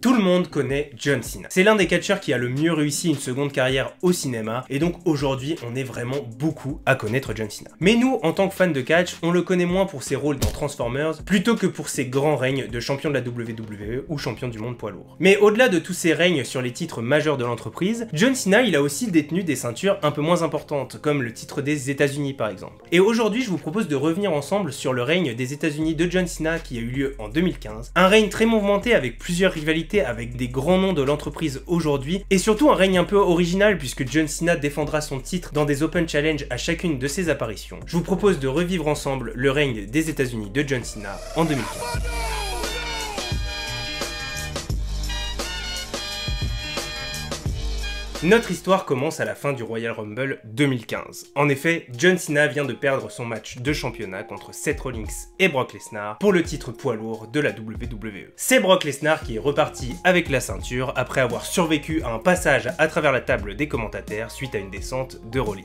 Tout le monde connaît John Cena. C'est l'un des catcheurs qui a le mieux réussi une seconde carrière au cinéma, et donc aujourd'hui on est vraiment beaucoup à connaître John Cena. Mais nous, en tant que fans de catch, on le connaît moins pour ses rôles dans Transformers, plutôt que pour ses grands règnes de champion de la WWE ou champion du monde poids lourd. Mais au-delà de tous ses règnes sur les titres majeurs de l'entreprise, John Cena il a aussi détenu des ceintures un peu moins importantes, comme le titre des États-Unis par exemple. Et aujourd'hui je vous propose de revenir ensemble sur le règne des États-Unis de John Cena qui a eu lieu en 2015, un règne très mouvementé avec plusieurs rivalités avec des grands noms de l'entreprise aujourd'hui, et surtout un règne un peu original puisque John Cena défendra son titre dans des Open Challenge à chacune de ses apparitions. Je vous propose de revivre ensemble le règne des États-Unis de John Cena en 2015. Notre histoire commence à la fin du Royal Rumble 2015. En effet, John Cena vient de perdre son match de championnat contre Seth Rollins et Brock Lesnar pour le titre poids lourd de la WWE. C'est Brock Lesnar qui est reparti avec la ceinture après avoir survécu à un passage à travers la table des commentateurs suite à une descente de Rollins.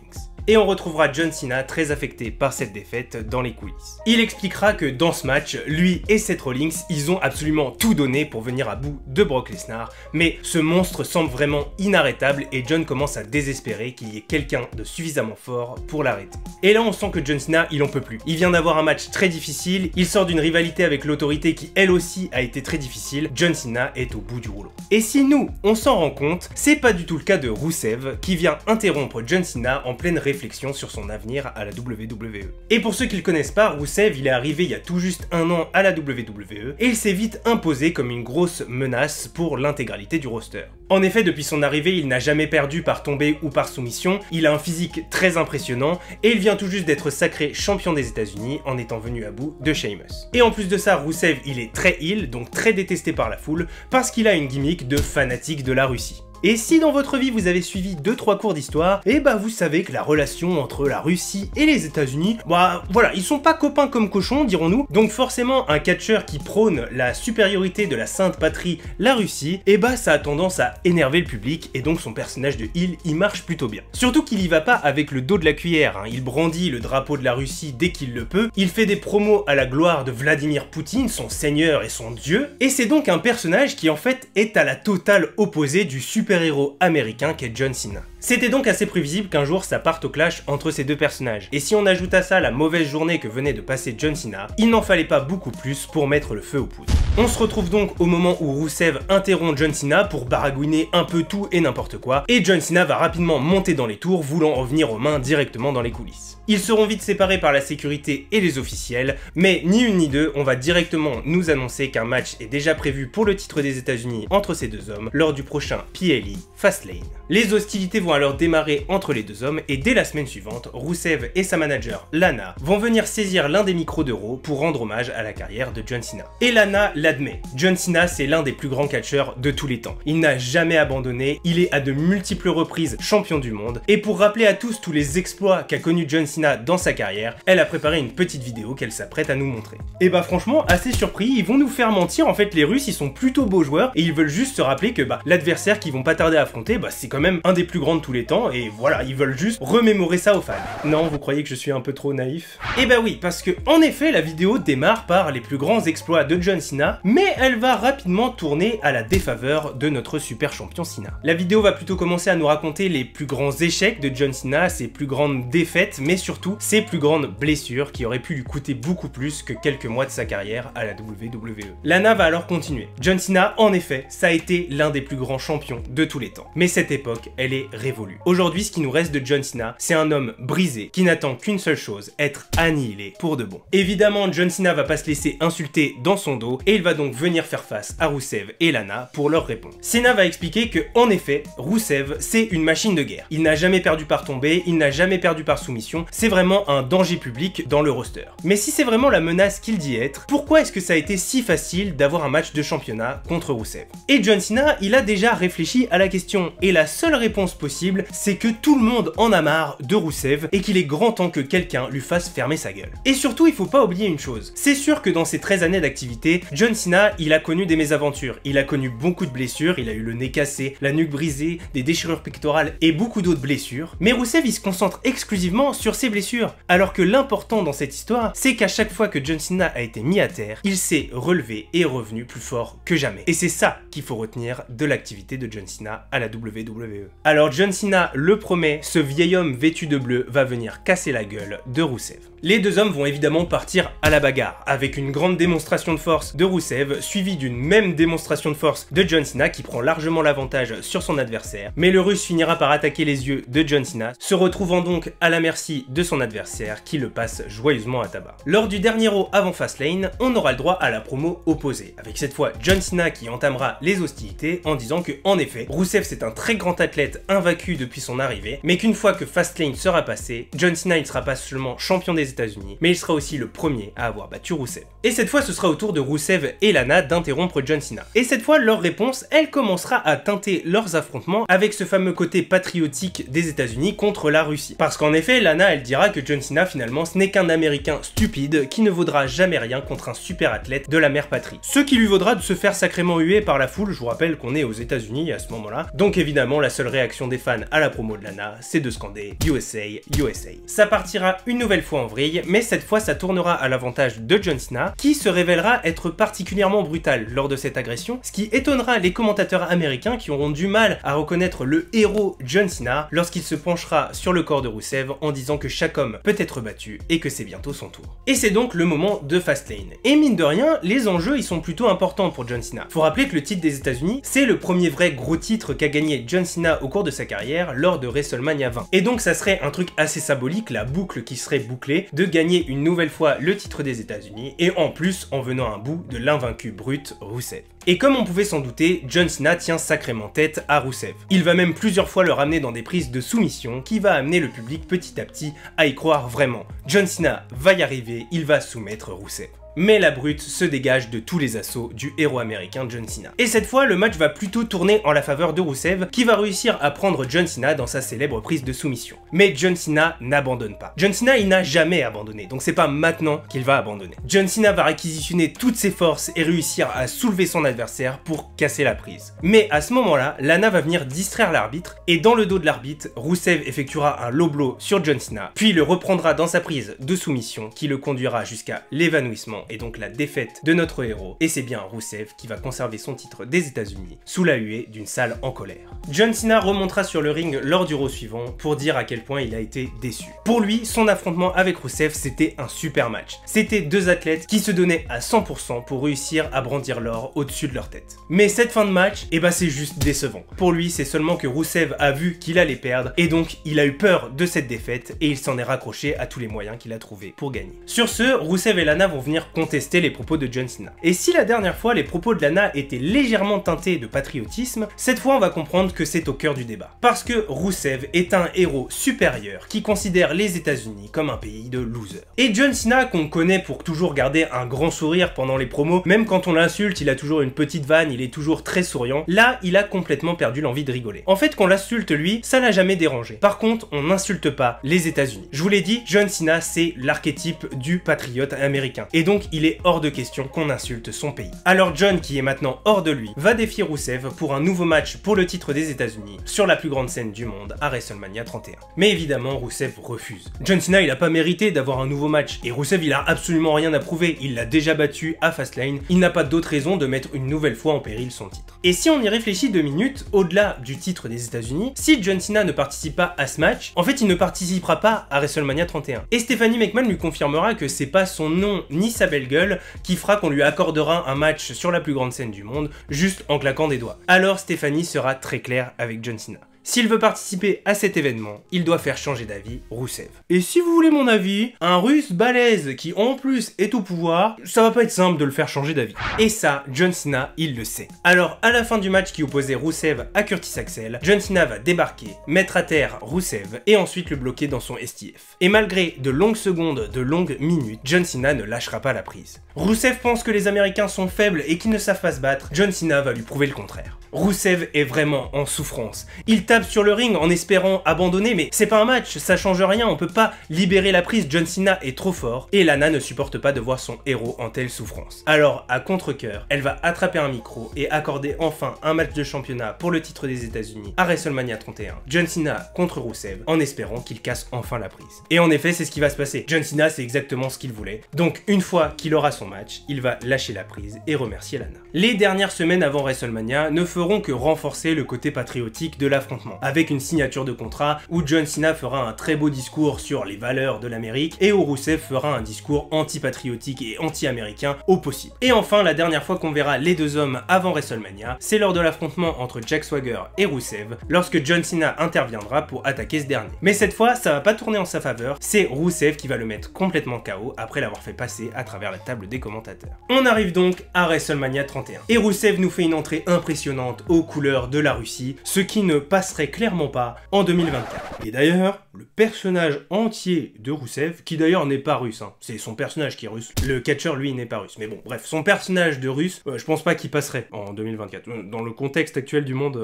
Et on retrouvera John Cena très affecté par cette défaite dans les coulisses. Il expliquera que dans ce match, lui et Seth Rollins, ils ont absolument tout donné pour venir à bout de Brock Lesnar, mais ce monstre semble vraiment inarrêtable et John commence à désespérer qu'il y ait quelqu'un de suffisamment fort pour l'arrêter. Et là on sent que John Cena, il en peut plus. Il vient d'avoir un match très difficile, il sort d'une rivalité avec l'autorité qui elle aussi a été très difficile, John Cena est au bout du rouleau. Et si nous, on s'en rend compte, c'est pas du tout le cas de Rusev qui vient interrompre John Cena en pleine réflexion sur son avenir à la WWE. Et pour ceux qui le connaissent pas, Rusev il est arrivé il y a tout juste un an à la WWE et il s'est vite imposé comme une grosse menace pour l'intégralité du roster. En effet, depuis son arrivée, il n'a jamais perdu par tombée ou par soumission, il a un physique très impressionnant et il vient tout juste d'être sacré champion des États-Unis en étant venu à bout de Sheamus. Et en plus de ça, Rusev il est très heel, donc très détesté par la foule, parce qu'il a une gimmick de fanatique de la Russie. Et si dans votre vie vous avez suivi 2-3 cours d'histoire, et bah vous savez que la relation entre la Russie et les États-Unis, bah voilà, ils sont pas copains comme cochons, dirons-nous. Donc forcément, un catcheur qui prône la supériorité de la sainte patrie, la Russie, et bah ça a tendance à énerver le public, et donc son personnage de heel, il marche plutôt bien. Surtout qu'il y va pas avec le dos de la cuillère, hein. Il brandit le drapeau de la Russie dès qu'il le peut, il fait des promos à la gloire de Vladimir Poutine, son seigneur et son dieu, et c'est donc un personnage qui en fait est à la totale opposée du super-héros américain qu'est John Cena. C'était donc assez prévisible qu'un jour ça parte au clash entre ces deux personnages, et si on ajoute à ça la mauvaise journée que venait de passer John Cena, il n'en fallait pas beaucoup plus pour mettre le feu aux poudres. On se retrouve donc au moment où Rusev interrompt John Cena pour baragouiner un peu tout et n'importe quoi, et John Cena va rapidement monter dans les tours, voulant revenir aux mains directement dans les coulisses. Ils seront vite séparés par la sécurité et les officiels, mais ni une ni deux, on va directement nous annoncer qu'un match est déjà prévu pour le titre des États-Unis entre ces deux hommes lors du prochain PLE Fastlane. Les hostilités vont alors démarrer entre les deux hommes et dès la semaine suivante, Rusev et sa manager Lana vont venir saisir l'un des micros de Raw pour rendre hommage à la carrière de John Cena. Et Lana l'admet, John Cena c'est l'un des plus grands catcheurs de tous les temps. Il n'a jamais abandonné, il est à de multiples reprises champion du monde, et pour rappeler à tous les exploits qu'a connu John Cena dans sa carrière, elle a préparé une petite vidéo qu'elle s'apprête à nous montrer. Et bah franchement, assez surpris, ils vont nous faire mentir, en fait les Russes ils sont plutôt beaux joueurs et ils veulent juste se rappeler que l'adversaire qu'ils vont pas tarder à affronter, c'est quand même un des plus grands de tous les temps et voilà, ils veulent juste remémorer ça aux fans. Non, vous croyez que je suis un peu trop naïf? Et bah oui, parce que en effet la vidéo démarre par les plus grands exploits de John Cena, mais elle va rapidement tourner à la défaveur de notre super champion Cena. La vidéo va plutôt commencer à nous raconter les plus grands échecs de John Cena, ses plus grandes défaites, mais surtout ses plus grandes blessures qui auraient pu lui coûter beaucoup plus que quelques mois de sa carrière à la WWE. Lana va alors continuer. John Cena, en effet, ça a été l'un des plus grands champions de tous les temps. Mais cette époque, elle est révolue. Aujourd'hui, ce qui nous reste de John Cena, c'est un homme brisé qui n'attend qu'une seule chose, être annihilé pour de bon. Évidemment, John Cena va pas se laisser insulter dans son dos et il va donc venir faire face à Rusev et Lana pour leur répondre. Cena va expliquer que, en effet, Rusev, c'est une machine de guerre. Il n'a jamais perdu par tombée, il n'a jamais perdu par soumission, c'est vraiment un danger public dans le roster. Mais si c'est vraiment la menace qu'il dit être, pourquoi est-ce que ça a été si facile d'avoir un match de championnat contre Rusev? Et John Cena, il a déjà réfléchi réfléchit à la question et la seule réponse possible, c'est que tout le monde en a marre de Roussev et qu'il est grand temps que quelqu'un lui fasse fermer sa gueule. Et surtout, il faut pas oublier une chose, c'est sûr que dans ses 13 années d'activité, John Cena, il a connu des mésaventures, il a connu beaucoup de blessures, il a eu le nez cassé, la nuque brisée, des déchirures pectorales et beaucoup d'autres blessures, mais Roussev il se concentre exclusivement sur ses blessures, alors que l'important dans cette histoire, c'est qu'à chaque fois que John Cena a été mis à terre, il s'est relevé et est revenu plus fort que jamais. Et c'est ça qu'il faut retenir de l'activité de John Cena à la WWE. Alors John Cena le promet, ce vieil homme vêtu de bleu va venir casser la gueule de Roussev. Les deux hommes vont évidemment partir à la bagarre, avec une grande démonstration de force de Roussev, suivie d'une même démonstration de force de John Cena qui prend largement l'avantage sur son adversaire, mais le russe finira par attaquer les yeux de John Cena, se retrouvant donc à la merci de son adversaire qui le passe joyeusement à tabac. Lors du dernier Raw avant Fastlane, on aura le droit à la promo opposée, avec cette fois John Cena qui entamera les hostilités en disant que, en effet, Roussev c'est un très grand athlète invaincu depuis son arrivée, mais qu'une fois que Fastlane sera passé, John Cena il ne sera pas seulement champion des États-Unis, mais il sera aussi le premier à avoir battu Roussev. Et cette fois, ce sera au tour de Roussev et Lana d'interrompre John Cena. Et cette fois, leur réponse, elle commencera à teinter leurs affrontements avec ce fameux côté patriotique des États-Unis contre la Russie. Parce qu'en effet, Lana, elle dira que John Cena, finalement, ce n'est qu'un Américain stupide qui ne vaudra jamais rien contre un super athlète de la mère patrie. Ce qui lui vaudra de se faire sacrément huer par la foule. Je vous rappelle qu'on est aux États-Unis à ce moment-là. Donc évidemment, la seule réaction des fans à la promo de Lana, c'est de scander USA, USA. Ça partira une nouvelle fois en vrille, mais cette fois ça tournera à l'avantage de John Cena, qui se révélera être particulièrement brutal lors de cette agression, ce qui étonnera les commentateurs américains qui auront du mal à reconnaître le héros John Cena lorsqu'il se penchera sur le corps de Roussev en disant que chaque homme peut être battu et que c'est bientôt son tour. Et c'est donc le moment de Fastlane. Et mine de rien, les enjeux ils sont plutôt importants pour John Cena. Faut rappeler que le titre des États-Unis, c'est le premier vrai gros titre qu'a gagné John Cena au cours de sa carrière lors de WrestleMania 20. Et donc ça serait un truc assez symbolique, la boucle qui serait bouclée, de gagner une nouvelle fois le titre des États-Unis et en plus en venant à bout de l'invaincu brut Roussev. Et comme on pouvait s'en douter, John Cena tient sacrément tête à Roussev. Il va même plusieurs fois le ramener dans des prises de soumission qui va amener le public petit à petit à y croire vraiment. John Cena va y arriver, il va soumettre Roussev. Mais la brute se dégage de tous les assauts du héros américain John Cena. Et cette fois, le match va plutôt tourner en la faveur de Roussev, qui va réussir à prendre John Cena dans sa célèbre prise de soumission. Mais John Cena n'abandonne pas. John Cena, il n'a jamais abandonné, donc c'est pas maintenant qu'il va abandonner. John Cena va réquisitionner toutes ses forces et réussir à soulever son adversaire pour casser la prise. Mais à ce moment-là, Lana va venir distraire l'arbitre, et dans le dos de l'arbitre, Roussev effectuera un low blow sur John Cena, puis le reprendra dans sa prise de soumission, qui le conduira jusqu'à l'évanouissement et donc la défaite de notre héros, et c'est bien Roussev qui va conserver son titre des États-Unis sous la huée d'une salle en colère. John Cena remontera sur le ring lors du Raw suivant pour dire à quel point il a été déçu. Pour lui, son affrontement avec Roussev, c'était un super match. C'était deux athlètes qui se donnaient à 100% pour réussir à brandir l'or au-dessus de leur tête. Mais cette fin de match, eh ben c'est juste décevant. Pour lui, c'est seulement que Roussev a vu qu'il allait perdre, et donc il a eu peur de cette défaite, et il s'en est raccroché à tous les moyens qu'il a trouvés pour gagner. Sur ce, Roussev et Lana vont venir contester les propos de John Cena. Et si la dernière fois les propos de Lana étaient légèrement teintés de patriotisme, cette fois on va comprendre que c'est au cœur du débat. Parce que Roussev est un héros supérieur qui considère les États-Unis comme un pays de losers. Et John Cena, qu'on connaît pour toujours garder un grand sourire pendant les promos, même quand on l'insulte, il a toujours une petite vanne, il est toujours très souriant, là il a complètement perdu l'envie de rigoler. En fait, qu'on l'insulte lui, ça l'a jamais dérangé. Par contre, on n'insulte pas les États-Unis. Je vous l'ai dit, John Cena c'est l'archétype du patriote américain. Et donc il est hors de question qu'on insulte son pays. Alors John, qui est maintenant hors de lui, va défier Roussev pour un nouveau match pour le titre des États-Unis sur la plus grande scène du monde à WrestleMania 31. Mais évidemment, Roussev refuse. John Cena, il a pas mérité d'avoir un nouveau match, et Roussev, il a absolument rien à prouver, il l'a déjà battu à Fastlane, il n'a pas d'autre raison de mettre une nouvelle fois en péril son titre. Et si on y réfléchit 2 minutes, au-delà du titre des États-Unis, si John Cena ne participe pas à ce match, en fait il ne participera pas à WrestleMania 31. Et Stephanie McMahon lui confirmera que c'est pas son nom ni sa belle gueule qui fera qu'on lui accordera un match sur la plus grande scène du monde, juste en claquant des doigts. Alors Stephanie sera très claire avec John Cena. S'il veut participer à cet événement, il doit faire changer d'avis Roussev. Et si vous voulez mon avis, un russe balèze qui en plus est au pouvoir, ça va pas être simple de le faire changer d'avis. Et ça, John Cena, il le sait. Alors à la fin du match qui opposait Roussev à Curtis Axel, John Cena va débarquer, mettre à terre Roussev et ensuite le bloquer dans son STF. Et malgré de longues secondes, de longues minutes, John Cena ne lâchera pas la prise. Roussev pense que les Américains sont faibles et qu'ils ne savent pas se battre, John Cena va lui prouver le contraire. Rusev est vraiment en souffrance. Il tape sur le ring en espérant abandonner, mais c'est pas un match, ça change rien, on peut pas libérer la prise, John Cena est trop fort, et Lana ne supporte pas de voir son héros en telle souffrance. Alors, à contre-cœur, elle va attraper un micro et accorder enfin un match de championnat pour le titre des États-Unis à WrestleMania 31. John Cena contre Rusev, en espérant qu'il casse enfin la prise. Et en effet, c'est ce qui va se passer. John Cena, c'est exactement ce qu'il voulait. Donc, une fois qu'il aura son match, il va lâcher la prise et remercier Lana. Les dernières semaines avant WrestleMania ne feront que renforcer le côté patriotique de l'affrontement, avec une signature de contrat où John Cena fera un très beau discours sur les valeurs de l'Amérique et où Rusev fera un discours anti-patriotique et anti-américain au possible. Et enfin, la dernière fois qu'on verra les deux hommes avant WrestleMania, c'est lors de l'affrontement entre Jack Swagger et Rusev, lorsque John Cena interviendra pour attaquer ce dernier. Mais cette fois, ça va pas tourner en sa faveur, c'est Rusev qui va le mettre complètement KO après l'avoir fait passer à travers la table des commentateurs. On arrive donc à WrestleMania 31. Et Rusev nous fait une entrée impressionnante aux couleurs de la Russie, ce qui ne passerait clairement pas en 2024. Et d'ailleurs, le personnage entier de Rusev, qui d'ailleurs n'est pas russe, hein, c'est son personnage qui est russe, le catcheur lui n'est pas russe, mais bon bref, son personnage de russe, je pense pas qu'il passerait en 2024. Dans le contexte actuel du monde,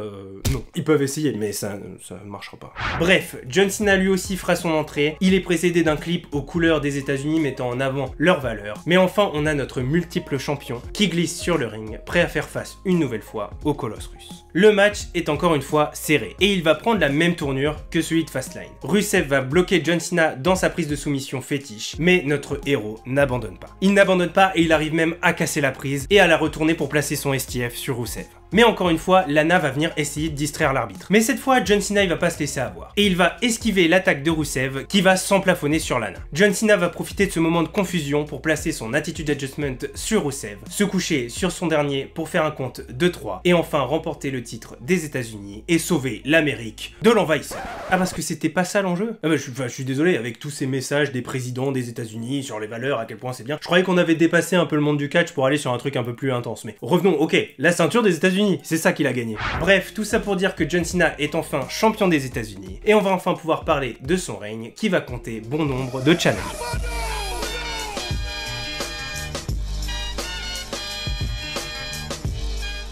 non. Ils peuvent essayer, mais ça ne marchera pas. Bref, John Cena lui aussi fera son entrée, il est précédé d'un clip aux couleurs des États-Unis mettant en avant leurs valeurs, mais enfin on a notre multiple champion qui glisse sur le ring, prêt à faire face une nouvelle fois au colosse russe. Le match est encore une fois serré, et il va prendre la même tournure que celui de Fastlane. Rusev va bloquer John Cena dans sa prise de soumission fétiche, mais notre héros n'abandonne pas. Il n'abandonne pas et il arrive même à casser la prise et à la retourner pour placer son STF sur Rusev. Mais encore une fois, Lana va venir essayer de distraire l'arbitre. Mais cette fois, John Cena il va pas se laisser avoir. Et il va esquiver l'attaque de Rusev qui va s'emplafonner sur Lana. John Cena va profiter de ce moment de confusion pour placer son Attitude Adjustment sur Rusev, se coucher sur son dernier pour faire un compte de 3 et enfin remporter le titre des États-Unis et sauver l'Amérique de l'envahisseur. Ah parce que c'était pas ça l'enjeu? Ah bah je suis désolé, avec tous ces messages des présidents des États-Unis sur les valeurs, à quel point c'est bien. Je croyais qu'on avait dépassé un peu le monde du catch pour aller sur un truc un peu plus intense. Mais revenons, ok, la ceinture des États-Unis. C'est ça qu'il a gagné. Bref, tout ça pour dire que John Cena est enfin champion des États-Unis et on va enfin pouvoir parler de son règne qui va compter bon nombre de challenges.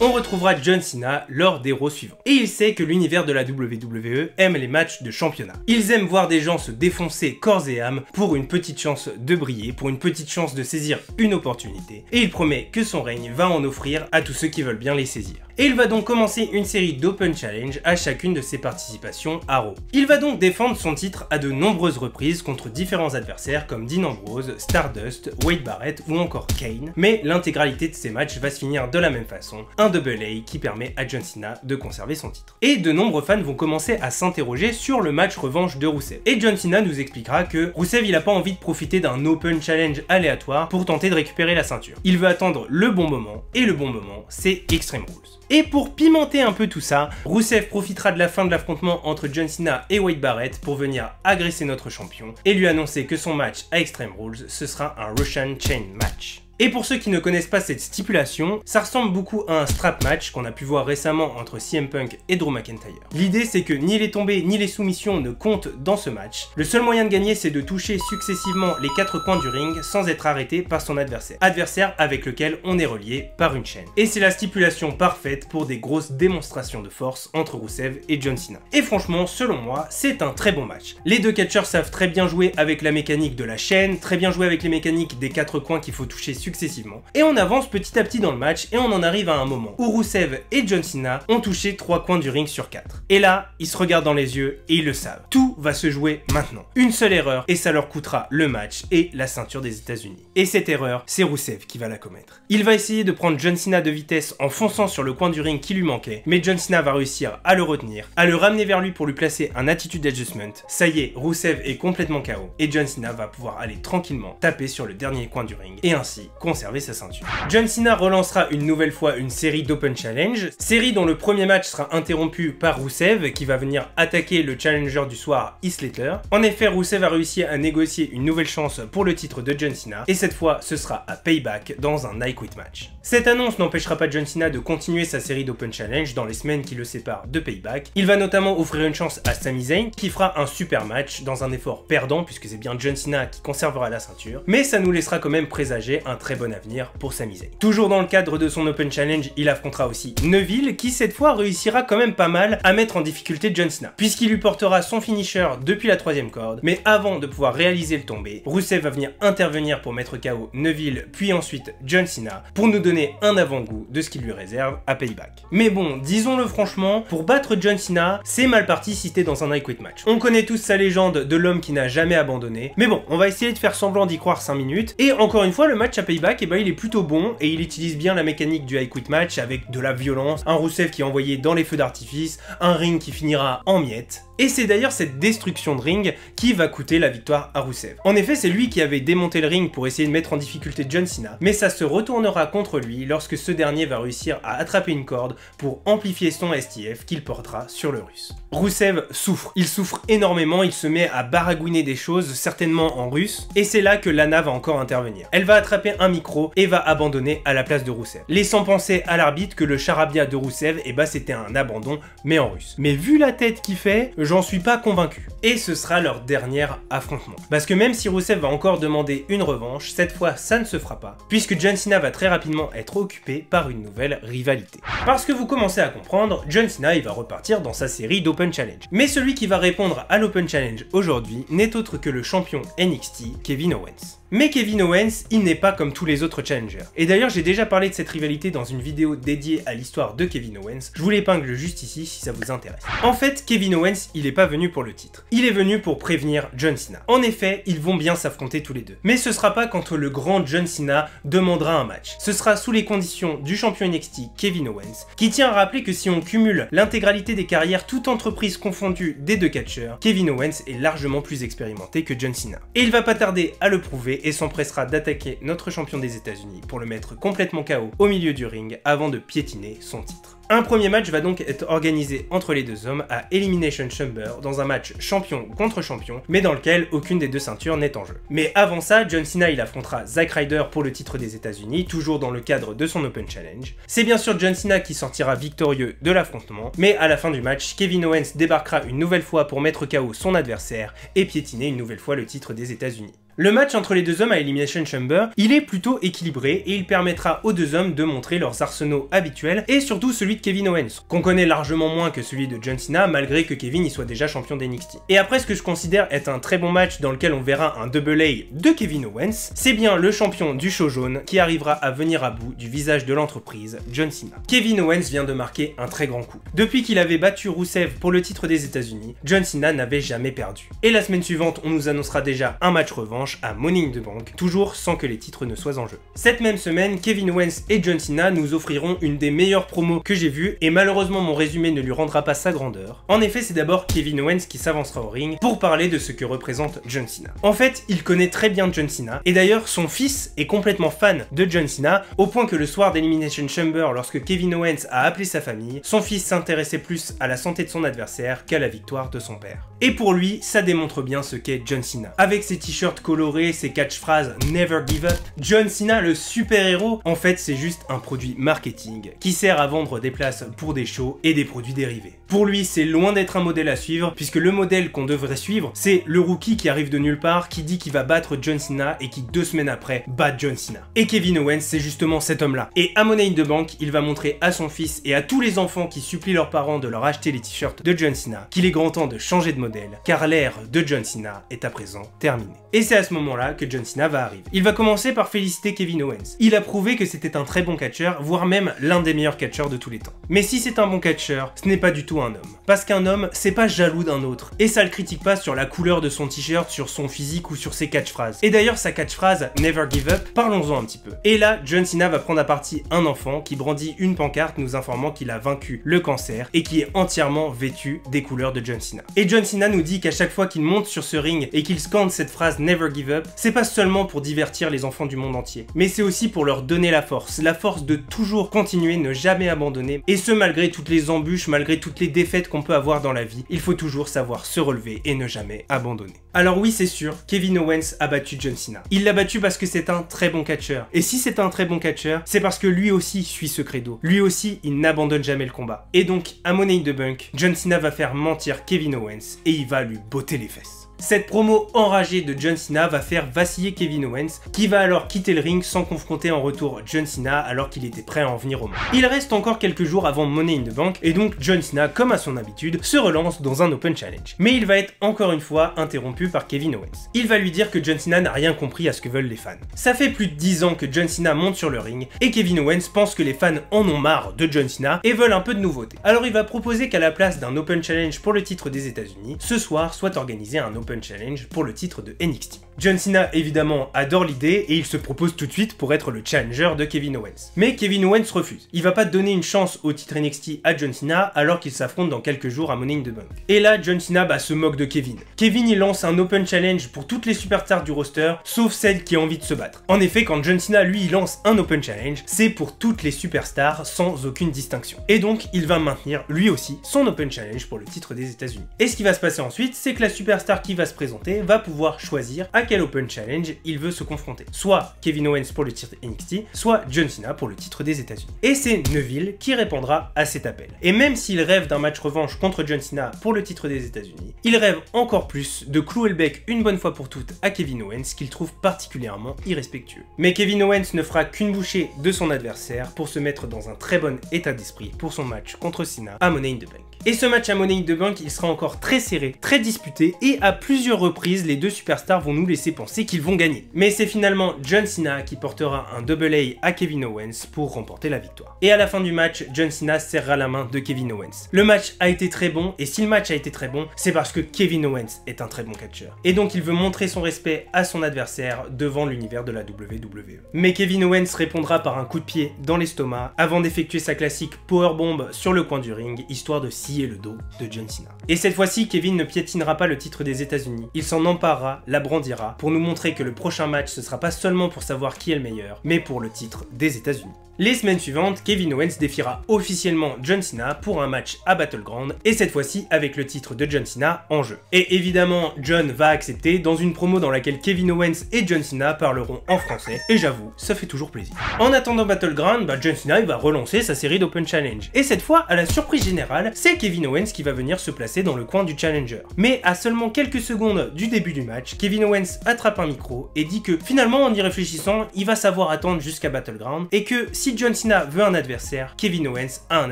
On retrouvera John Cena lors des Raw suivants. Et il sait que l'univers de la WWE aime les matchs de championnat. Ils aiment voir des gens se défoncer corps et âme pour une petite chance de briller, pour une petite chance de saisir une opportunité. Et il promet que son règne va en offrir à tous ceux qui veulent bien les saisir. Et il va donc commencer une série d'Open Challenge à chacune de ses participations à Raw. Il va donc défendre son titre à de nombreuses reprises contre différents adversaires comme Dean Ambrose, Stardust, Wade Barrett ou encore Kane, mais l'intégralité de ces matchs va se finir de la même façon, un Double A qui permet à John Cena de conserver son titre. Et de nombreux fans vont commencer à s'interroger sur le match revanche de Rusev. Et John Cena nous expliquera que Rusev il a pas envie de profiter d'un Open Challenge aléatoire pour tenter de récupérer la ceinture. Il veut attendre le bon moment, et le bon moment c'est Extreme Rules. Et pour pimenter un peu tout ça, Rusev profitera de la fin de l'affrontement entre John Cena et Wade Barrett pour venir agresser notre champion et lui annoncer que son match à Extreme Rules, ce sera un Russian Chain Match. Et pour ceux qui ne connaissent pas cette stipulation, ça ressemble beaucoup à un strap match qu'on a pu voir récemment entre CM Punk et Drew McIntyre. L'idée c'est que ni les tombées ni les soumissions ne comptent dans ce match. Le seul moyen de gagner c'est de toucher successivement les 4 coins du ring sans être arrêté par son adversaire. Adversaire avec lequel on est relié par une chaîne. Et c'est la stipulation parfaite pour des grosses démonstrations de force entre Rusev et John Cena. Et franchement, selon moi, c'est un très bon match. Les deux catcheurs savent très bien jouer avec la mécanique de la chaîne, très bien jouer avec les mécaniques des 4 coins qu'il faut toucher successivement. Et on avance petit à petit dans le match et on en arrive à un moment où Rusev et John Cena ont touché 3 coins du ring sur 4. Et là, ils se regardent dans les yeux et ils le savent. Tout va se jouer maintenant. Une seule erreur et ça leur coûtera le match et la ceinture des États-Unis. Et cette erreur, c'est Rusev qui va la commettre. Il va essayer de prendre John Cena de vitesse en fonçant sur le coin du ring qui lui manquait, mais John Cena va réussir à le retenir, à le ramener vers lui pour lui placer un Attitude Adjustment. Ça y est, Rusev est complètement KO et John Cena va pouvoir aller tranquillement taper sur le dernier coin du ring et ainsi conserver sa ceinture. John Cena relancera une nouvelle fois une série d'Open Challenge, série dont le premier match sera interrompu par Rusev qui va venir attaquer le challenger du soir, Heath Slater. En effet, Rusev a réussi à négocier une nouvelle chance pour le titre de John Cena et cette fois ce sera à Payback dans un I Quit match. Cette annonce n'empêchera pas John Cena de continuer sa série d'Open Challenge dans les semaines qui le séparent de Payback. Il va notamment offrir une chance à Sami Zayn qui fera un super match dans un effort perdant puisque c'est bien John Cena qui conservera la ceinture, mais ça nous laissera quand même présager un très bon avenir pour Sami Zayn. Toujours dans le cadre de son Open Challenge, il affrontera aussi Neville qui cette fois réussira quand même pas mal à mettre en difficulté John Cena, puisqu'il lui portera son finisher depuis la 3e corde, mais avant de pouvoir réaliser le tombé, Rusev va venir intervenir pour mettre KO Neville puis ensuite John Cena pour nous donner un avant-goût de ce qu'il lui réserve à Payback. Mais bon, disons-le franchement, pour battre John Cena, c'est mal parti si t'es dans un I Quit match. On connaît tous sa légende de l'homme qui n'a jamais abandonné, mais bon, on va essayer de faire semblant d'y croire 5 minutes, et encore une fois, le match à Payback, eh ben, il est plutôt bon, et il utilise bien la mécanique du I Quit match avec de la violence, un Rusev qui est envoyé dans les feux d'artifice, un ring qui finira en miettes, et c'est d'ailleurs cette destruction de ring qui va coûter la victoire à Rusev. En effet, c'est lui qui avait démonté le ring pour essayer de mettre en difficulté John Cena, mais ça se retournera contre lui lorsque ce dernier va réussir à attraper une corde pour amplifier son STF qu'il portera sur le russe. Rusev souffre, il souffre énormément, il se met à baragouiner des choses, certainement en russe, et c'est là que Lana va encore intervenir. Elle va attraper un micro et va abandonner à la place de Rusev, laissant penser à l'arbitre que le charabia de Rusev, eh ben, c'était un abandon, mais en russe. Mais vu la tête qu'il fait, j'en suis pas convaincu. Et ce sera leur dernier affrontement. Parce que même si Rusev va encore demander une revanche, cette fois ça ne se fera pas, puisque John Cena va très rapidement être occupé par une nouvelle rivalité. Parce que vous commencez à comprendre, John Cena il va repartir dans sa série d'Open Challenge. Mais celui qui va répondre à l'Open Challenge aujourd'hui n'est autre que le champion NXT, Kevin Owens. Mais Kevin Owens, il n'est pas comme tous les autres challengers. Et d'ailleurs, j'ai déjà parlé de cette rivalité dans une vidéo dédiée à l'histoire de Kevin Owens. Je vous l'épingle juste ici si ça vous intéresse. En fait, Kevin Owens, il n'est pas venu pour le titre. Il est venu pour prévenir John Cena. En effet, ils vont bien s'affronter tous les deux. Mais ce sera pas quand le grand John Cena demandera un match. Ce sera sous les conditions du champion NXT, Kevin Owens, qui tient à rappeler que si on cumule l'intégralité des carrières toutes entreprises confondues des deux catcheurs, Kevin Owens est largement plus expérimenté que John Cena. Et il va pas tarder à le prouver et s'empressera d'attaquer notre champion des États-Unis pour le mettre complètement KO au milieu du ring avant de piétiner son titre. Un premier match va donc être organisé entre les deux hommes à Elimination Chamber dans un match champion contre champion, mais dans lequel aucune des deux ceintures n'est en jeu. Mais avant ça, John Cena il affrontera Zack Ryder pour le titre des États-Unis, toujours dans le cadre de son Open Challenge. C'est bien sûr John Cena qui sortira victorieux de l'affrontement, mais à la fin du match, Kevin Owens débarquera une nouvelle fois pour mettre KO son adversaire et piétiner une nouvelle fois le titre des États-Unis. Le match entre les deux hommes à Elimination Chamber, il est plutôt équilibré et il permettra aux deux hommes de montrer leurs arsenaux habituels et surtout celui de Kevin Owens, qu'on connaît largement moins que celui de John Cena malgré que Kevin y soit déjà champion d'NXT. Et après ce que je considère être un très bon match dans lequel on verra un double A de Kevin Owens, c'est bien le champion du show jaune qui arrivera à venir à bout du visage de l'entreprise, John Cena. Kevin Owens vient de marquer un très grand coup. Depuis qu'il avait battu Rusev pour le titre des États-Unis, John Cena n'avait jamais perdu. Et la semaine suivante, on nous annoncera déjà un match revanche à Money in the Bank, toujours sans que les titres ne soient en jeu. Cette même semaine, Kevin Owens et John Cena nous offriront une des meilleures promos que j'ai vues et malheureusement mon résumé ne lui rendra pas sa grandeur. En effet, c'est d'abord Kevin Owens qui s'avancera au ring pour parler de ce que représente John Cena. En fait, il connaît très bien John Cena et d'ailleurs son fils est complètement fan de John Cena au point que le soir d'Elimination Chamber, lorsque Kevin Owens a appelé sa famille, son fils s'intéressait plus à la santé de son adversaire qu'à la victoire de son père. Et pour lui, ça démontre bien ce qu'est John Cena. Avec ses t-shirts colorés, ses catchphrases Never Give Up, John Cena, le super-héros, en fait c'est juste un produit marketing qui sert à vendre des places pour des shows et des produits dérivés. Pour lui, c'est loin d'être un modèle à suivre, puisque le modèle qu'on devrait suivre, c'est le rookie qui arrive de nulle part, qui dit qu'il va battre John Cena et qui 2 semaines après bat John Cena. Et Kevin Owens, c'est justement cet homme-là. Et à Money in the Bank, il va montrer à son fils et à tous les enfants qui supplient leurs parents de leur acheter les t-shirts de John Cena qu'il est grand temps de changer de modèle, car l'ère de John Cena est à présent terminée. Et c'est à ce moment-là que John Cena va arriver. Il va commencer par féliciter Kevin Owens. Il a prouvé que c'était un très bon catcheur, voire même l'un des meilleurs catcheurs de tous les temps. Mais si c'est un bon catcheur, ce n'est pas du tout un homme. Parce qu'un homme, c'est pas jaloux d'un autre. Et ça le critique pas sur la couleur de son t-shirt, sur son physique ou sur ses catchphrases. Et d'ailleurs, sa catchphrase Never Give Up, parlons-en un petit peu. Et là, John Cena va prendre à partie un enfant qui brandit une pancarte nous informant qu'il a vaincu le cancer et qui est entièrement vêtu des couleurs de John Cena. Et John Cena nous dit qu'à chaque fois qu'il monte sur ce ring et qu'il scande cette phrase Never Give Up, c'est pas seulement pour divertir les enfants du monde entier, mais c'est aussi pour leur donner la force de toujours continuer, ne jamais abandonner, et ce malgré toutes les embûches, malgré toutes les défaites qu'on peut avoir dans la vie, il faut toujours savoir se relever et ne jamais abandonner. Alors oui, c'est sûr, Kevin Owens a battu John Cena. Il l'a battu parce que c'est un très bon catcheur. Et si c'est un très bon catcheur, c'est parce que lui aussi suit ce credo. Lui aussi, il n'abandonne jamais le combat. Et donc, à Money in the Bank, John Cena va faire mentir Kevin Owens et il va lui botter les fesses. Cette promo enragée de John Cena va faire vaciller Kevin Owens, qui va alors quitter le ring sans confronter en retour John Cena alors qu'il était prêt à en venir au monde. Il reste encore quelques jours avant Money in the Bank et donc John Cena, comme à son habitude, se relance dans un Open Challenge. Mais il va être encore une fois interrompu par Kevin Owens. Il va lui dire que John Cena n'a rien compris à ce que veulent les fans. Ça fait plus de 10 ans que John Cena monte sur le ring et Kevin Owens pense que les fans en ont marre de John Cena et veulent un peu de nouveauté. Alors il va proposer qu'à la place d'un Open Challenge pour le titre des États-Unis, ce soir soit organisé un Open Challenge pour le titre de NXT. John Cena évidemment adore l'idée et il se propose tout de suite pour être le challenger de Kevin Owens. Mais Kevin Owens refuse. Il va pas donner une chance au titre NXT à John Cena alors qu'il s'affronte dans quelques jours à Money in the Bank. Et là John Cena se moque de Kevin. Kevin il lance un Open Challenge pour toutes les superstars du roster sauf celle qui a envie de se battre. En effet quand John Cena lui il lance un Open Challenge, c'est pour toutes les superstars sans aucune distinction. Et donc il va maintenir lui aussi son Open Challenge pour le titre des États-Unis. Et ce qui va se passer ensuite, c'est que la superstar qui va se présenter va pouvoir choisir à quel Open Challenge il veut se confronter. Soit Kevin Owens pour le titre NXT, soit John Cena pour le titre des États-Unis. Et c'est Neville qui répondra à cet appel. Et même s'il rêve d'un match revanche contre John Cena pour le titre des États-Unis, il rêve encore plus de clouer le bec une bonne fois pour toutes à Kevin Owens qu'il trouve particulièrement irrespectueux. Mais Kevin Owens ne fera qu'une bouchée de son adversaire pour se mettre dans un très bon état d'esprit pour son match contre Cena à Money in the Bank. Et ce match à Money in the Bank, il sera encore très serré, très disputé, et à plusieurs reprises, les deux superstars vont nous laisser penser qu'ils vont gagner. Mais c'est finalement John Cena qui portera un double A à Kevin Owens pour remporter la victoire. Et à la fin du match, John Cena serrera la main de Kevin Owens. Le match a été très bon, et si le match a été très bon, c'est parce que Kevin Owens est un très bon catcheur. Et donc il veut montrer son respect à son adversaire devant l'univers de la WWE. Mais Kevin Owens répondra par un coup de pied dans l'estomac avant d'effectuer sa classique powerbomb sur le coin du ring, histoire de scier le dos de John Cena. Et cette fois-ci, Kevin ne piétinera pas le titre des États-Unis. Il s'en emparera, la brandira, pour nous montrer que le prochain match ce sera pas seulement pour savoir qui est le meilleur, mais pour le titre des États-Unis. Les semaines suivantes, Kevin Owens défiera officiellement John Cena pour un match à Battleground, et cette fois-ci avec le titre de John Cena en jeu. Et évidemment, John va accepter dans une promo dans laquelle Kevin Owens et John Cena parleront en français, et j'avoue, ça fait toujours plaisir. En attendant Battleground, John Cena il va relancer sa série d'Open Challenge. Et cette fois, à la surprise générale, c'est Kevin Owens qui va venir se placer dans le coin du Challenger. Mais à seulement quelques secondes du début du match, Kevin Owens attrape un micro et dit que finalement, en y réfléchissant, il va savoir attendre jusqu'à Battleground, et que si John Cena veut un adversaire, Kevin Owens a un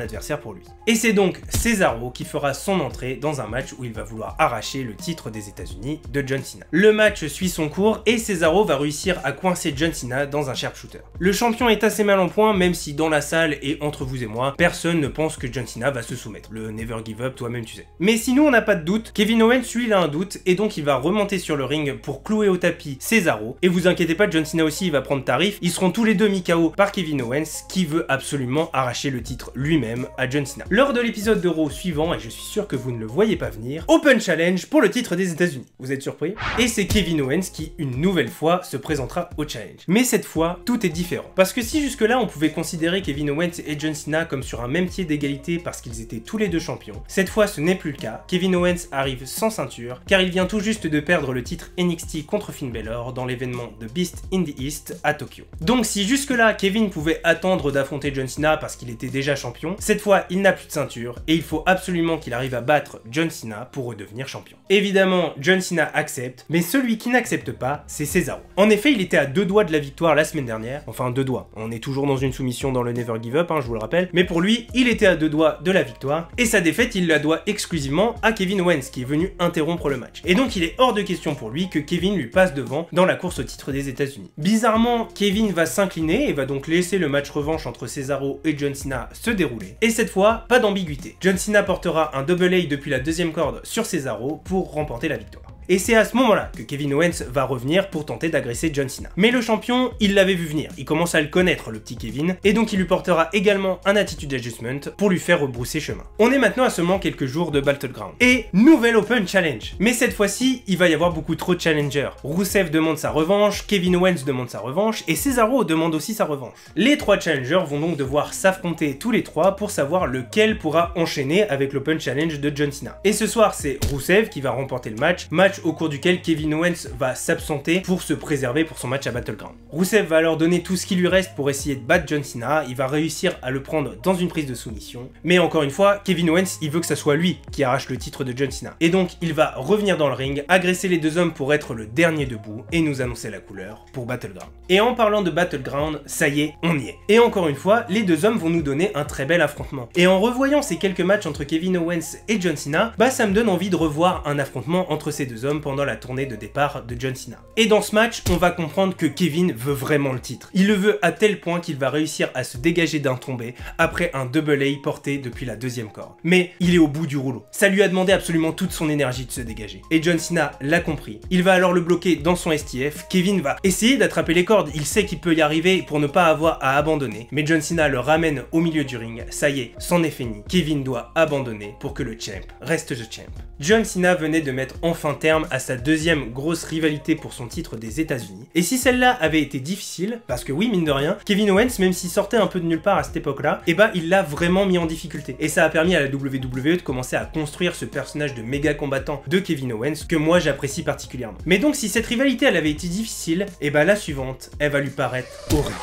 adversaire pour lui. Et c'est donc Cesaro qui fera son entrée dans un match où il va vouloir arracher le titre des États-Unis de John Cena. Le match suit son cours et Cesaro va réussir à coincer John Cena dans un sharpshooter. Le champion est assez mal en point, même si dans la salle et entre vous et moi, personne ne pense que John Cena va se soumettre. Le never give up, toi-même tu sais. Mais si nous on n'a pas de doute, Kevin Owens lui il a un doute et donc il va remonter sur le ring pour clouer au tapis Cesaro. Et vous inquiétez pas, John Cena aussi il va prendre tarif. Ils seront tous les deux mis KO par Kevin Owens qui veut absolument arracher le titre lui-même à John Cena. Lors de l'épisode de Raw suivant, et je suis sûr que vous ne le voyez pas venir, Open Challenge pour le titre des États-Unis. Vous êtes surpris? Et c'est Kevin Owens qui, une nouvelle fois, se présentera au challenge. Mais cette fois, tout est différent. Parce que si jusque-là on pouvait considérer Kevin Owens et John Cena comme sur un même pied d'égalité parce qu'ils étaient tous les deux champions, cette fois ce n'est plus le cas. Kevin Owens arrive sans ceinture, car il vient tout juste de perdre le titre NXT contre Finn Balor dans l'événement de Beast in the East à Tokyo. Donc si jusque-là Kevin pouvait attendre d'affronter John Cena parce qu'il était déjà champion, cette fois il n'a plus de ceinture et il faut absolument qu'il arrive à battre John Cena pour redevenir champion. Évidemment, John Cena accepte, mais celui qui n'accepte pas, c'est Cesaro. En effet, il était à 2 doigts de la victoire la semaine dernière, enfin 2 doigts, on est toujours dans une soumission dans le Never Give Up, je vous le rappelle, mais pour lui, il était à 2 doigts de la victoire, et sa défaite, il la doit exclusivement à Kevin Owens, qui est venu interrompre le match. Et donc il est hors de question pour lui que Kevin lui passe devant dans la course au titre des États-Unis. Bizarrement, Kevin va s'incliner et va donc laisser le match revanche entre Cesaro et John Cena se dérouler. Et cette fois, pas d'ambiguïté. John Cena portera un double A depuis la deuxième corde sur Cesaro pour remporter la victoire. Et c'est à ce moment-là que Kevin Owens va revenir pour tenter d'agresser John Cena. Mais le champion, il l'avait vu venir, il commence à le connaître le petit Kevin, et donc il lui portera également un attitude adjustment pour lui faire rebrousser chemin. On est maintenant à seulement quelques jours de Battleground. Et nouvelle Open Challenge. Mais cette fois-ci, il va y avoir beaucoup trop de challengers. Rusev demande sa revanche, Kevin Owens demande sa revanche, et Cesaro demande aussi sa revanche. Les 3 challengers vont donc devoir s'affronter tous les 3 pour savoir lequel pourra enchaîner avec l'Open Challenge de John Cena. Et ce soir, c'est Rusev qui va remporter le match match au cours duquel Kevin Owens va s'absenter pour se préserver pour son match à Battleground. Rusev va alors donner tout ce qui lui reste pour essayer de battre John Cena, il va réussir à le prendre dans une prise de soumission, mais encore une fois, Kevin Owens, il veut que ça soit lui qui arrache le titre de John Cena. Et donc, il va revenir dans le ring, agresser les deux hommes pour être le dernier debout et nous annoncer la couleur pour Battleground. Et en parlant de Battleground, ça y est, on y est. Et encore une fois, les deux hommes vont nous donner un très bel affrontement. Et en revoyant ces quelques matchs entre Kevin Owens et John Cena, bah ça me donne envie de revoir un affrontement entre ces deux hommes pendant la tournée de départ de John Cena. Et dans ce match, on va comprendre que Kevin veut vraiment le titre. Il le veut à tel point qu'il va réussir à se dégager d'un tombé après un double A porté depuis la deuxième corde. Mais il est au bout du rouleau. Ça lui a demandé absolument toute son énergie de se dégager. Et John Cena l'a compris. Il va alors le bloquer dans son STF. Kevin va essayer d'attraper les cordes. Il sait qu'il peut y arriver pour ne pas avoir à abandonner. Mais John Cena le ramène au milieu du ring. Ça y est, c'en est fini. Kevin doit abandonner pour que le champ reste le champ. John Cena venait de mettre enfin terme à sa deuxième grosse rivalité pour son titre des États-Unis. Et si celle-là avait été difficile, parce que oui, mine de rien, Kevin Owens, même s'il sortait un peu de nulle part à cette époque-là, et bah il l'a vraiment mis en difficulté. Et ça a permis à la WWE de commencer à construire ce personnage de méga combattant de Kevin Owens que moi j'apprécie particulièrement. Mais donc si cette rivalité elle avait été difficile, et bah la suivante, elle va lui paraître horrible.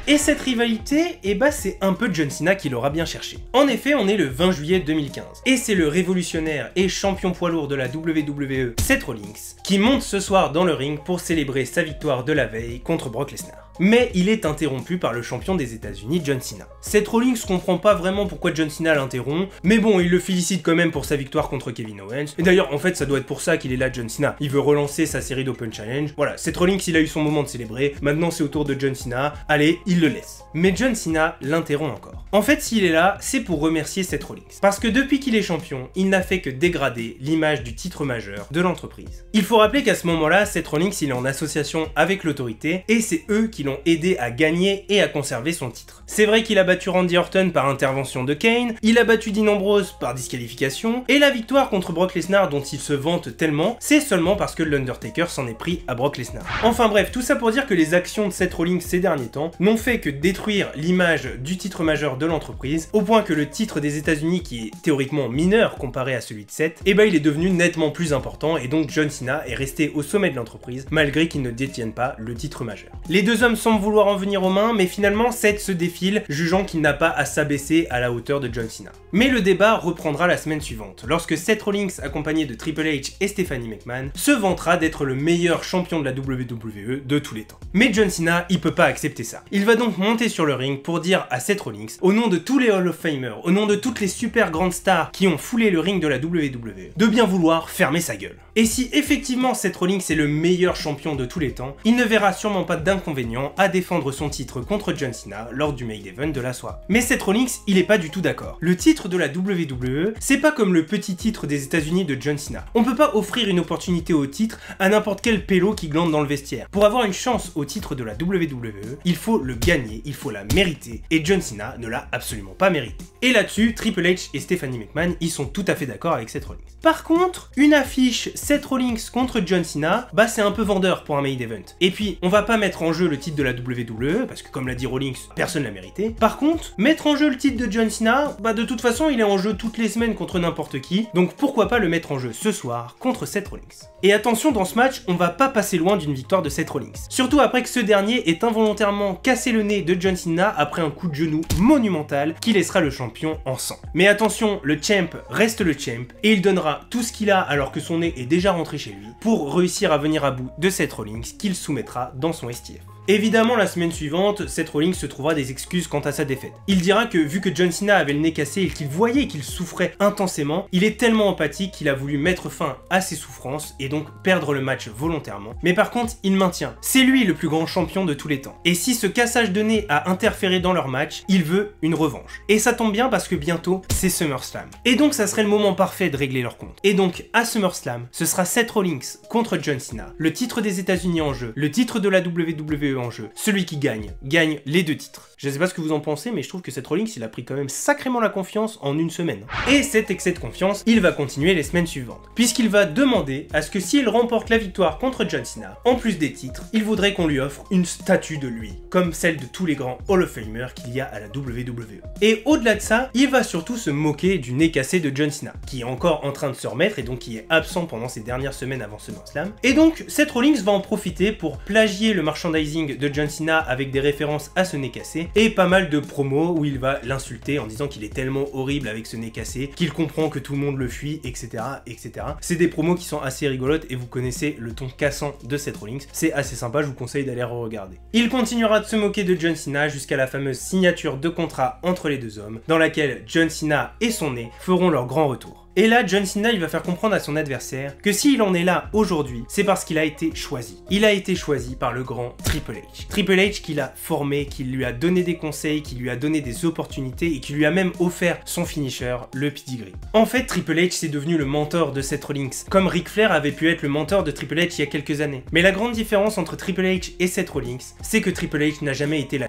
Et cette rivalité, eh bah c'est un peu John Cena qui l'aura bien cherché. En effet, on est le 20 juillet 2015, et c'est le révolutionnaire et champion poids lourd de la WWE, Seth Rollins, qui monte ce soir dans le ring pour célébrer sa victoire de la veille contre Brock Lesnar. Mais il est interrompu par le champion des États-Unis, John Cena. Seth Rollins comprend pas vraiment pourquoi John Cena l'interrompt, mais bon, il le félicite quand même pour sa victoire contre Kevin Owens. Et d'ailleurs, en fait, ça doit être pour ça qu'il est là, John Cena. Il veut relancer sa série d'Open Challenge. Voilà, Seth Rollins, il a eu son moment de célébrer. Maintenant, c'est au tour de John Cena. Allez, il le laisse. Mais John Cena l'interrompt encore. En fait, s'il est là, c'est pour remercier Seth Rollins. Parce que depuis qu'il est champion, il n'a fait que dégrader l'image du titre majeur de l'entreprise. Il faut rappeler qu'à ce moment-là, Seth Rollins, il est en association avec l'autorité, et c'est eux qui l'ont aidé à gagner et à conserver son titre. C'est vrai qu'il a battu Randy Orton par intervention de Kane, il a battu Dean Ambrose par disqualification, et la victoire contre Brock Lesnar dont il se vante tellement, c'est seulement parce que l'Undertaker s'en est pris à Brock Lesnar. Enfin bref, tout ça pour dire que les actions de Seth Rollins ces derniers temps n'ont fait que détruire l'image du titre majeur de l'entreprise, au point que le titre des États-Unis, qui est théoriquement mineur comparé à celui de Seth, et bah il est devenu nettement plus important, et donc John Cena est resté au sommet de l'entreprise, malgré qu'il ne détienne pas le titre majeur. Les deux hommes semblent vouloir en venir aux mains, mais finalement Seth se défile, jugeant qu'il n'a pas à s'abaisser à la hauteur de John Cena. Mais le débat reprendra la semaine suivante, lorsque Seth Rollins, accompagné de Triple H et Stephanie McMahon, se vantera d'être le meilleur champion de la WWE de tous les temps. Mais John Cena, il peut pas accepter ça. Il va donc monter sur le ring pour dire à Seth Rollins, au nom de tous les Hall of Famers, au nom de toutes les super grandes stars qui ont foulé le ring de la WWE, de bien vouloir fermer sa gueule. Et si effectivement Seth Rollins est le meilleur champion de tous les temps, il ne verra sûrement pas d'inconvénient à défendre son titre contre John Cena lors du main event de la soirée. Mais Seth Rollins, il est pas du tout d'accord. Le titre de la WWE, c'est pas comme le petit titre des États-Unis de John Cena. On peut pas offrir une opportunité au titre à n'importe quel pélo qui glande dans le vestiaire. Pour avoir une chance au titre de la WWE, il faut le gagner, il faut la mériter, et John Cena ne l'a absolument pas mérité. Et là-dessus, Triple H et Stephanie McMahon, ils sont tout à fait d'accord avec Seth Rollins. Par contre, une affiche Seth Rollins contre John Cena, bah c'est un peu vendeur pour un main event. Et puis, on va pas mettre en jeu le titre de la WWE, parce que comme l'a dit Rollins, personne l'a mérité. Par contre, mettre en jeu le titre de John Cena, bah de toute façon, il est en jeu toutes les semaines contre n'importe qui, donc pourquoi pas le mettre en jeu ce soir contre Seth Rollins. Et attention, dans ce match, on va pas passer loin d'une victoire de Seth Rollins. Surtout après que ce dernier ait involontairement cassé le nez de John Cena après un coup de genou monumental qui laissera le champion en sang. Mais attention, le champ reste le champ, et il donnera tout ce qu'il a alors que son nez est déjà rentré chez lui pour réussir à venir à bout de Seth Rollins qu'il soumettra dans son STF. Évidemment, la semaine suivante, Seth Rollins se trouvera des excuses quant à sa défaite. Il dira que vu que John Cena avait le nez cassé et qu'il voyait qu'il souffrait intensément, il est tellement empathique qu'il a voulu mettre fin à ses souffrances et donc perdre le match volontairement. Mais par contre, il maintient, c'est lui le plus grand champion de tous les temps. Et si ce cassage de nez a interféré dans leur match, il veut une revanche. Et ça tombe bien parce que bientôt, c'est SummerSlam. Et donc ça serait le moment parfait de régler leur compte. Et donc, à SummerSlam, ce sera Seth Rollins contre John Cena, le titre des États-Unis en jeu, le titre de la WWE WWE en jeu. Celui qui gagne les 2 titres. Je sais pas ce que vous en pensez, mais je trouve que Seth Rollins, il a pris quand même sacrément la confiance en une semaine. Et cet excès de confiance, il va continuer les semaines suivantes, puisqu'il va demander à ce que s'il remporte la victoire contre John Cena, en plus des titres, il voudrait qu'on lui offre une statue de lui, comme celle de tous les grands Hall of Famers qu'il y a à la WWE. Et au-delà de ça, il va surtout se moquer du nez cassé de John Cena, qui est encore en train de se remettre et donc qui est absent pendant ces dernières semaines avant SummerSlam. Et donc, Seth Rollins va en profiter pour plagier le merchandising de John Cena avec des références à ce nez cassé, et pas mal de promos où il va l'insulter en disant qu'il est tellement horrible avec ce nez cassé, qu'il comprend que tout le monde le fuit, etc. etc. C'est des promos qui sont assez rigolotes et vous connaissez le ton cassant de Seth Rollins, c'est assez sympa, je vous conseille d'aller re-regarder. Il continuera de se moquer de John Cena jusqu'à la fameuse signature de contrat entre les deux hommes, dans laquelle John Cena et son nez feront leur grand retour. Et là, John Cena, il va faire comprendre à son adversaire que s'il en est là aujourd'hui, c'est parce qu'il a été choisi. Il a été choisi par le grand Triple H. Triple H qui l'a formé, qui lui a donné des conseils, qui lui a donné des opportunités et qui lui a même offert son finisher, le pedigree. En fait, Triple H, c'est devenu le mentor de Seth Rollins, comme Ric Flair avait pu être le mentor de Triple H il y a quelques années. Mais la grande différence entre Triple H et Seth Rollins, c'est que Triple H n'a jamais été la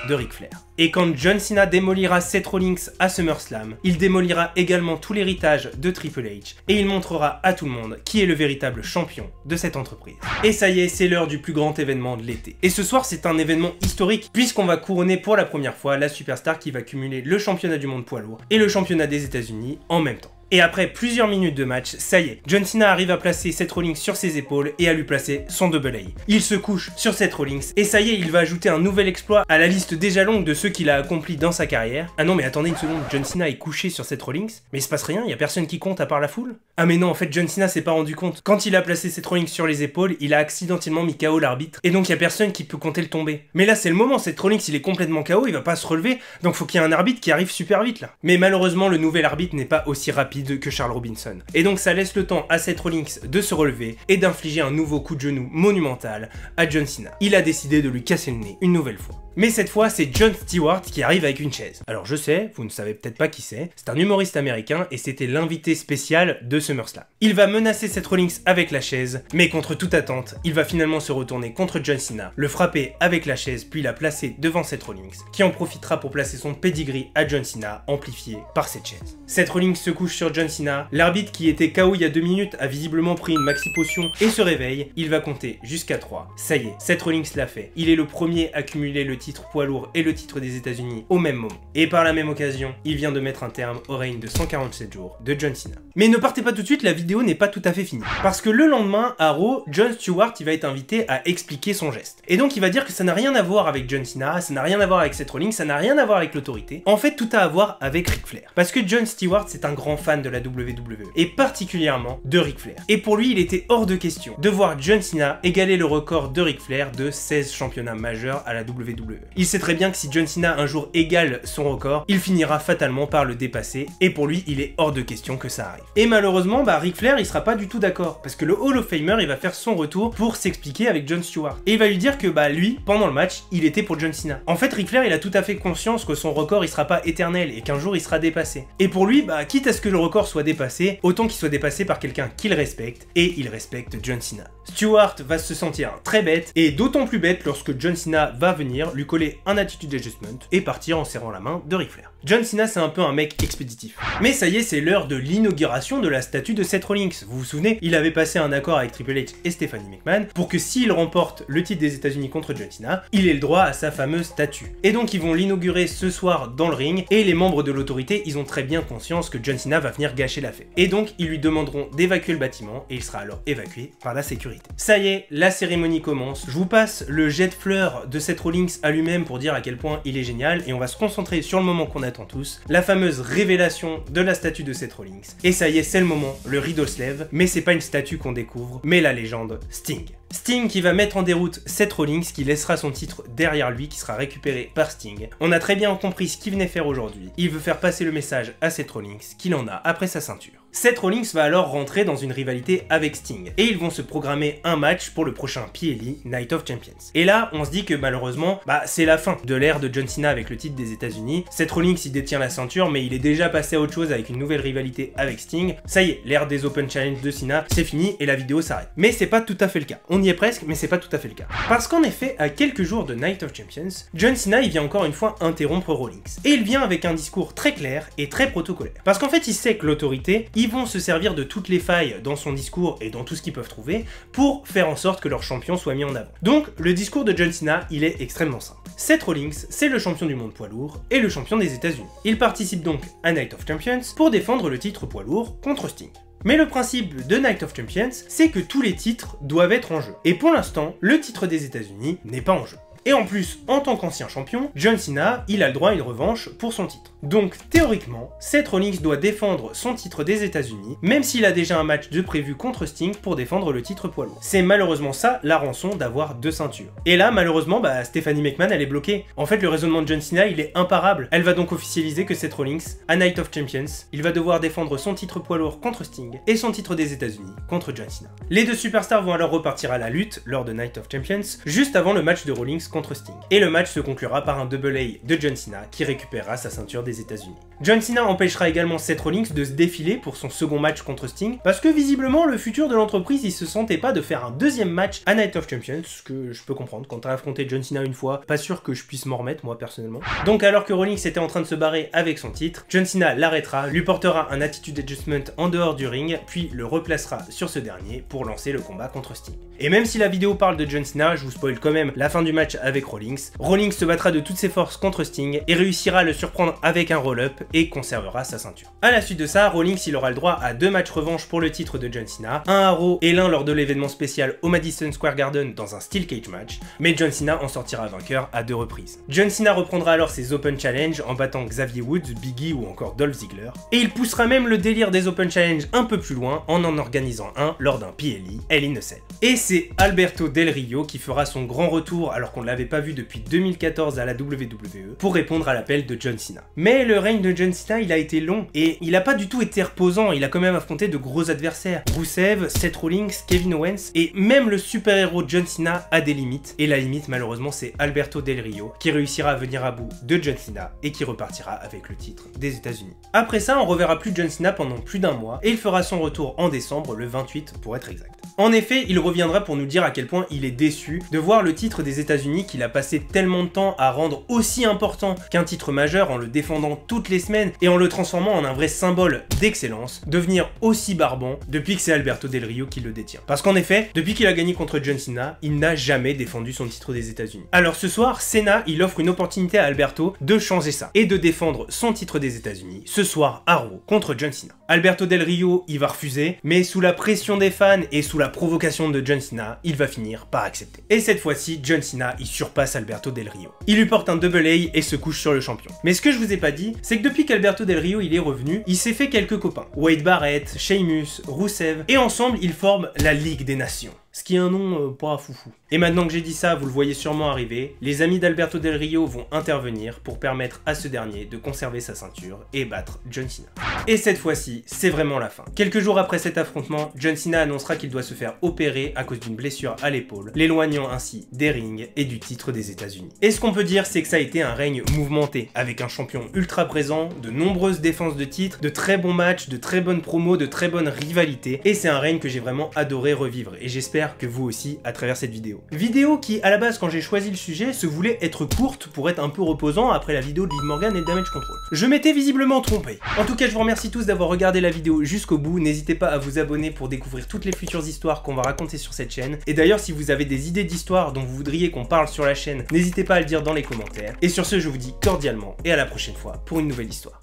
de Ric Flair. Et quand John Cena démolira Seth Rollins à SummerSlam, il démolira également tout l'héritage de Triple H et il montrera à tout le monde qui est le véritable champion de cette entreprise. Et ça y est, c'est l'heure du plus grand événement de l'été. Et ce soir, c'est un événement historique puisqu'on va couronner pour la première fois la superstar qui va cumuler le championnat du monde poids lourd et le championnat des États-Unis en même temps. Et après plusieurs minutes de match, ça y est, John Cena arrive à placer Seth Rollins sur ses épaules et à lui placer son double A. Il se couche sur Seth Rollins et ça y est, il va ajouter un nouvel exploit à la liste déjà longue de ceux qu'il a accomplis dans sa carrière. Ah non mais attendez une seconde, John Cena est couché sur Seth Rollins, mais il se passe rien, il y a personne qui compte à part la foule? Ah mais non, en fait John Cena s'est pas rendu compte. Quand il a placé Seth Rollins sur les épaules, il a accidentellement mis KO l'arbitre et donc il y a personne qui peut compter le tomber. Mais là c'est le moment, Seth Rollins il est complètement KO, il va pas se relever, donc faut qu'il y ait un arbitre qui arrive super vite là. Mais malheureusement le nouvel arbitre n'est pas aussi rapide que Charles Robinson. Et donc ça laisse le temps à Seth Rollins de se relever et d'infliger un nouveau coup de genou monumental à John Cena. Il a décidé de lui casser le nez une nouvelle fois. Mais cette fois, c'est Jon Stewart qui arrive avec une chaise. Alors je sais, vous ne savez peut-être pas qui c'est un humoriste américain et c'était l'invité spécial de SummerSlam. Il va menacer Seth Rollins avec la chaise, mais contre toute attente, il va finalement se retourner contre John Cena, le frapper avec la chaise puis la placer devant Seth Rollins, qui en profitera pour placer son pedigree à John Cena, amplifié par cette chaise. Seth Rollins se couche sur John Cena, l'arbitre qui était KO il y a 2 minutes a visiblement pris une maxi potion et se réveille, il va compter jusqu'à 3. Ça y est, Seth Rollins l'a fait. Il est le premier à cumuler le titre poids lourd et le titre des États-Unis au même moment. Et par la même occasion, il vient de mettre un terme au règne de 147 jours de John Cena. Mais ne partez pas tout de suite, la vidéo n'est pas tout à fait finie. Parce que le lendemain, à Raw, Jon Stewart il va être invité à expliquer son geste. Et donc il va dire que ça n'a rien à voir avec John Cena, ça n'a rien à voir avec Seth Rollins, ça n'a rien à voir avec l'autorité. En fait, tout a à voir avec Ric Flair. Parce que Jon Stewart c'est un grand fan de la WWE. Et particulièrement de Ric Flair. Et pour lui, il était hors de question de voir John Cena égaler le record de Ric Flair de 16 championnats majeurs à la WWE. Il sait très bien que si John Cena un jour égale son record, il finira fatalement par le dépasser et pour lui, il est hors de question que ça arrive. Et malheureusement, Ric Flair, il sera pas du tout d'accord parce que le Hall of Famer, il va faire son retour pour s'expliquer avec Jon Stewart. Et il va lui dire que lui, pendant le match, il était pour John Cena. En fait, Ric Flair, il a tout à fait conscience que son record, il sera pas éternel et qu'un jour, il sera dépassé. Et pour lui, quitte à ce que le record soit dépassé, autant qu'il soit dépassé par quelqu'un qu'il respecte et il respecte John Cena. Stewart va se sentir très bête et d'autant plus bête lorsque John Cena va venir lui coller un attitude adjustment et partir en serrant la main de Ric Flair. John Cena c'est un peu un mec expéditif. Mais ça y est, c'est l'heure de l'inauguration de la statue de Seth Rollins. Vous vous souvenez, il avait passé un accord avec Triple H et Stephanie McMahon pour que s'il remporte le titre des États-Unis contre John Cena, il ait le droit à sa fameuse statue. Et donc ils vont l'inaugurer ce soir dans le ring et les membres de l'autorité, ils ont très bien conscience que John Cena va venir gâcher la fête. Et donc ils lui demanderont d'évacuer le bâtiment et il sera alors évacué par la sécurité. Ça y est, la cérémonie commence. Je vous passe le jet de fleurs de Seth Rollins à lui-même pour dire à quel point il est génial et on va se concentrer sur le moment qu'on attend tous, la fameuse révélation de la statue de Seth Rollins. Et ça y est, c'est le moment, le rideau se lève, mais c'est pas une statue qu'on découvre, mais la légende Sting. Sting qui va mettre en déroute Seth Rollins, qui laissera son titre derrière lui, qui sera récupéré par Sting. On a très bien compris ce qu'il venait faire aujourd'hui. Il veut faire passer le message à Seth Rollins qu'il en a après sa ceinture. Seth Rollins va alors rentrer dans une rivalité avec Sting, et ils vont se programmer un match pour le prochain PLE Night of Champions. Et là, on se dit que malheureusement, c'est la fin de l'ère de John Cena avec le titre des États-Unis. Seth Rollins, il détient la ceinture, mais il est déjà passé à autre chose avec une nouvelle rivalité avec Sting. Ça y est, l'ère des Open Challenge de Cena, c'est fini et la vidéo s'arrête. Mais c'est pas tout à fait le cas. On y est presque, mais c'est pas tout à fait le cas. Parce qu'en effet, à quelques jours de Night of Champions, John Cena il vient encore une fois interrompre Rollins. Et il vient avec un discours très clair et très protocolaire. Parce qu'en fait, il sait que l'autorité, ils vont se servir de toutes les failles dans son discours et dans tout ce qu'ils peuvent trouver pour faire en sorte que leur champion soit mis en avant. Donc, le discours de John Cena, il est extrêmement simple. Seth Rollins, c'est le champion du monde poids lourd et le champion des États-Unis. Il participe donc à Night of Champions pour défendre le titre poids lourd contre Sting. Mais le principe de Night of Champions, c'est que tous les titres doivent être en jeu. Et pour l'instant, le titre des États-Unis n'est pas en jeu. Et en plus, en tant qu'ancien champion, John Cena, il a le droit à une revanche pour son titre. Donc théoriquement, Seth Rollins doit défendre son titre des États-Unis, même s'il a déjà un match de prévu contre Sting pour défendre le titre poids lourd. C'est malheureusement ça la rançon d'avoir 2 ceintures. Et là, malheureusement, Stephanie McMahon, elle est bloquée. En fait, le raisonnement de John Cena, il est imparable. Elle va donc officialiser que Seth Rollins, à Night of Champions, il va devoir défendre son titre poids lourd contre Sting et son titre des États-Unis contre John Cena. Les deux superstars vont alors repartir à la lutte lors de Night of Champions, juste avant le match de Rollins contre Sting. Et le match se conclura par un double A de John Cena qui récupérera sa ceinture des États-Unis. John Cena empêchera également Seth Rollins de se défiler pour son second match contre Sting, parce que visiblement le futur de l'entreprise il se sentait pas de faire un deuxième match à Night of Champions, ce que je peux comprendre, quand t'as affronté John Cena une fois, pas sûr que je puisse m'en remettre moi personnellement. Donc alors que Rollins était en train de se barrer avec son titre, John Cena l'arrêtera, lui portera un attitude adjustment en dehors du ring, puis le replacera sur ce dernier pour lancer le combat contre Sting. Et même si la vidéo parle de John Cena, je vous spoil quand même la fin du match avec Rollins. Rollins se battra de toutes ses forces contre Sting et réussira à le surprendre avec un roll-up et conservera sa ceinture. À la suite de ça, Rollins il aura le droit à 2 matchs revanche pour le titre de John Cena, un à Raw et l'un lors de l'événement spécial au Madison Square Garden dans un Steel Cage match, mais John Cena en sortira vainqueur à 2 reprises. John Cena reprendra alors ses Open Challenge en battant Xavier Woods, Biggie ou encore Dolph Ziggler, et il poussera même le délire des Open Challenge un peu plus loin en organisant un lors d'un PLE, Hell in a Cell. Et c'est Alberto Del Rio qui fera son grand retour alors qu'on ne l'avait pas vu depuis 2014 à la WWE pour répondre à l'appel de John Cena. Mais le règne de John Cena il a été long et il a pas du tout été reposant, il a quand même affronté de gros adversaires. Rusev, Seth Rollins, Kevin Owens et même le super-héros John Cena a des limites et la limite malheureusement c'est Alberto Del Rio qui réussira à venir à bout de John Cena et qui repartira avec le titre des États-Unis. Après ça on reverra plus John Cena pendant plus d'un mois et il fera son retour en décembre, le 28 pour être exact. En effet, il reviendra pour nous dire à quel point il est déçu de voir le titre des États-Unis qu'il a passé tellement de temps à rendre aussi important qu'un titre majeur en le défendant toutes les semaines et en le transformant en un vrai symbole d'excellence, devenir aussi barbant depuis que c'est Alberto Del Rio qui le détient. Parce qu'en effet, depuis qu'il a gagné contre John Cena, il n'a jamais défendu son titre des États-Unis. Alors ce soir, Cena, il offre une opportunité à Alberto de changer ça et de défendre son titre des États-Unis ce soir à Raw contre John Cena. Alberto Del Rio, il va refuser, mais sous la pression des fans et sous la provocation de John Cena, il va finir par accepter. Et cette fois-ci, John Cena, il surpasse Alberto Del Rio. Il lui porte un double A et se couche sur le champion. Mais ce que je vous ai pas dit, c'est que depuis qu'Alberto Del Rio il est revenu, il s'est fait quelques copains. Wade Barrett, Sheamus, Rusev, et ensemble ils forment la Ligue des Nations. Ce qui est un nom pas foufou. Et maintenant que j'ai dit ça, vous le voyez sûrement arriver, les amis d'Alberto Del Rio vont intervenir pour permettre à ce dernier de conserver sa ceinture et battre John Cena. Et cette fois-ci, c'est vraiment la fin. Quelques jours après cet affrontement, John Cena annoncera qu'il doit se faire opérer à cause d'une blessure à l'épaule, l'éloignant ainsi des rings et du titre des États-Unis. Et ce qu'on peut dire, c'est que ça a été un règne mouvementé, avec un champion ultra présent, de nombreuses défenses de titres, de très bons matchs, de très bonnes promos, de très bonnes rivalités, et c'est un règne que j'ai vraiment adoré revivre, et j'espère que vous aussi à travers cette vidéo. Vidéo qui, à la base, quand j'ai choisi le sujet, se voulait être courte pour être un peu reposant après la vidéo de Liv Morgan et de Damage Control. Je m'étais visiblement trompé. En tout cas, je vous remercie tous d'avoir regardé la vidéo jusqu'au bout. N'hésitez pas à vous abonner pour découvrir toutes les futures histoires qu'on va raconter sur cette chaîne. Et d'ailleurs, si vous avez des idées d'histoires dont vous voudriez qu'on parle sur la chaîne, n'hésitez pas à le dire dans les commentaires. Et sur ce, je vous dis cordialement et à la prochaine fois pour une nouvelle histoire.